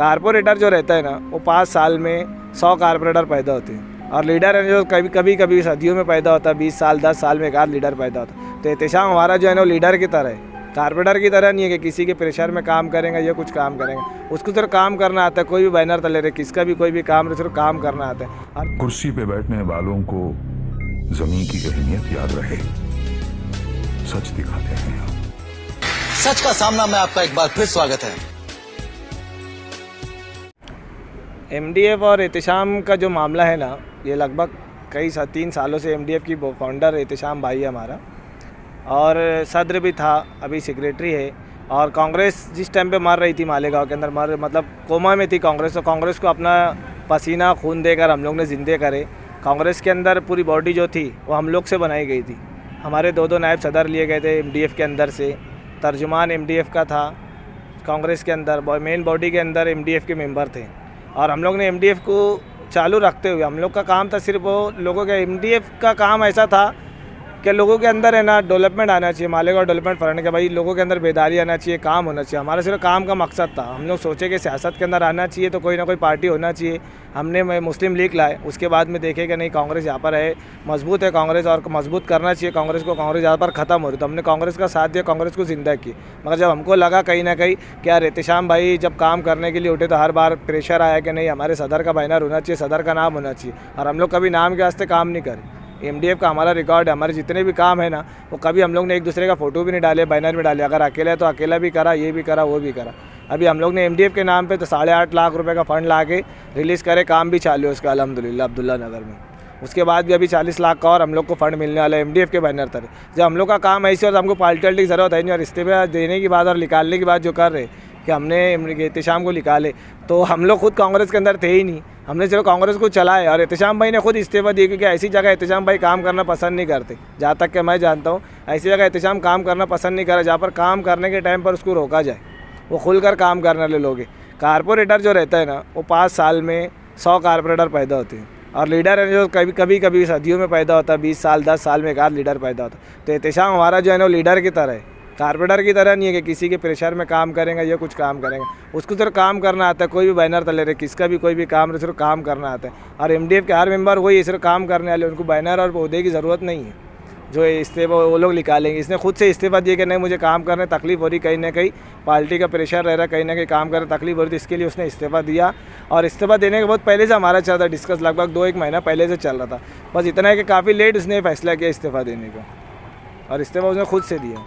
Corporator जो रहता है ना, वो 5 साल में 100 कारपोरेटर पैदा होते हैं, और लीडर है जो कभी सदियों में पैदा होता है, 20 साल 10 साल में एक आध लीडर पैदा होता है। तो एहतशाम हमारा जो है ना, वो लीडर की तरह है, कारपोरेटर की तरह नहीं है कि किसी के प्रेशर में काम करेंगे या कुछ काम करेंगे। उसको सिर्फ काम करना आता है, कोई भी बैनर तले रहे, किसका भी कोई भी काम रहे, सिर्फ काम करना आता है। कुर्सी पे बैठने वालों को जमीन की अहमियत याद रहे, सच दिखाते हैं। सच का सामना में आपका एक बार फिर स्वागत है। एमडीएफ और एहतशाम का जो मामला है ना, ये लगभग 3 सालों से एमडीएफ की फाउंडर एहतशाम भाई है हमारा, और सदर भी था, अभी सेक्रेटरी है। और कांग्रेस जिस टाइम पे मर रही थी मालेगांव के अंदर, मतलब कोमा में थी कांग्रेस, तो कांग्रेस को अपना पसीना खून देकर हम लोग ने जिंदे करे। कांग्रेस के अंदर पूरी बॉडी जो थी वो हम लोग से बनाई गई थी। हमारे 2 नायब सदर लिए गए थे एमडीएफ के अंदर से, तर्जुमान एमडीएफ का था कांग्रेस के अंदर, मेन बॉडी के अंदर एमडीएफ के मेंबर थे। और हम लोग ने एमडीएफ को चालू रखते हुए, हम लोग का काम था सिर्फ वो लोगों के, एमडीएफ का काम ऐसा था कि लोगों के अंदर है ना डेवलपमेंट आना चाहिए, मालेगांव डेवलपमेंट फंड के भाई लोगों के अंदर बेदारी आना चाहिए, काम होना चाहिए। हमारा सिर्फ काम का मकसद था। हम लोग सोचे कि सियासत के अंदर आना चाहिए तो कोई ना कोई पार्टी होना चाहिए। हमने मुस्लिम लीग लाए, उसके बाद में देखे कि नहीं, कांग्रेस यहाँ पर है, मजबूत है कांग्रेस, और मजबूत करना चाहिए कांग्रेस को, कांग्रेस यहाँ पर ख़त्म हो रही। तो हमने कांग्रेस का साथ दिया, कांग्रेस को जिंदा की। मगर जब हमको लगा कहीं ना कहीं कि यार एहतशाम भाई जब काम करने के लिए उठे तो हर बार प्रेशर आया कि नहीं, हमारे सदर का बैनर होना चाहिए, सदर का नाम होना चाहिए। और हम लोग कभी नाम के वास्ते काम नहीं करें। एमडीएफ का हमारा रिकॉर्ड है, हमारे जितने भी काम है ना, वो कभी हम लोग ने एक दूसरे का फ़ोटो भी नहीं डाले, बैनर में डाले। अगर अकेला है तो अकेला भी करा, ये भी करा, वो भी करा। अभी हम लोग ने एमडीएफ के नाम पे तो 8.5 लाख रुपए का फ़ंड ला के रिलीज़ करे, काम भी चालू है उसका अल्हम्दुलिल्लाह अब्दुल्ला नगर में। उसके बाद भी अभी 40 लाख का और हम लोग को फ़ंड मिलने वाला है एमडीएफ के बैनर तर। जब हम लोग का काम ऐसे और हमको पार्टी की ज़रूरत है नहीं, और इस्तीफा देने की बात और निकालने की बात जो कर रहे कि हमने एहतशाम को निकाले, तो हम लोग खुद कांग्रेस के अंदर थे ही नहीं, हमने सिर्फ कांग्रेस को चलाया। और एहतशाम भाई ने खुद इस्तीफा दिया, क्योंकि ऐसी जगह एहतशाम भाई काम करना पसंद नहीं करते। जहाँ तक कि मैं जानता हूँ, ऐसी जगह एहतशाम काम करना पसंद नहीं करे जहाँ पर काम करने के टाइम पर उसको रोका जाए, वो खुलकर काम करने वाले लोग। कारपोरेटर जो रहता है ना, वो 5 साल में 100 कारपोरेटर पैदा होते हैं, और लीडर है जो कभी सदियों में पैदा होता है, 20 साल 10 साल में एक आध लीडर पैदा होता है। तो एहतशाम हमारा जो है ना, वो लीडर की तरह है, कारपोरेटर की तरह नहीं है कि किसी के प्रेशर में काम करेंगे या कुछ काम करेंगे। उसको सिर्फ काम करना आता है, कोई भी बैनर तले रहे, किसका भी कोई भी काम रहे, सिर्फ काम करना आता है। और एमडीएफ के हर मेंबर वही सिर्फ काम करने वाले, उनको बैनर और पौधे की ज़रूरत नहीं है। जो इस्तीफा वो लोग निकालेंगे, इसने खुद से इस्तीफा दिया कि नहीं, मुझे काम करने तकलीफ हो रही, कहीं ना कहीं पार्टी का प्रेशर रह रहा है, कहीं ना कहीं काम करने तकलीफ हो रही थी, इसके लिए उसने इस्तीफा दिया। और इस्तीफा देने के बहुत पहले से हमारा चल रहा था डिस्कस, लगभग 2-1 महीना पहले से चल रहा था। बस इतना है कि काफ़ी लेट उसने फैसला किया इस्तीफा देने का, और इस्तीफा उसने खुद से दिया।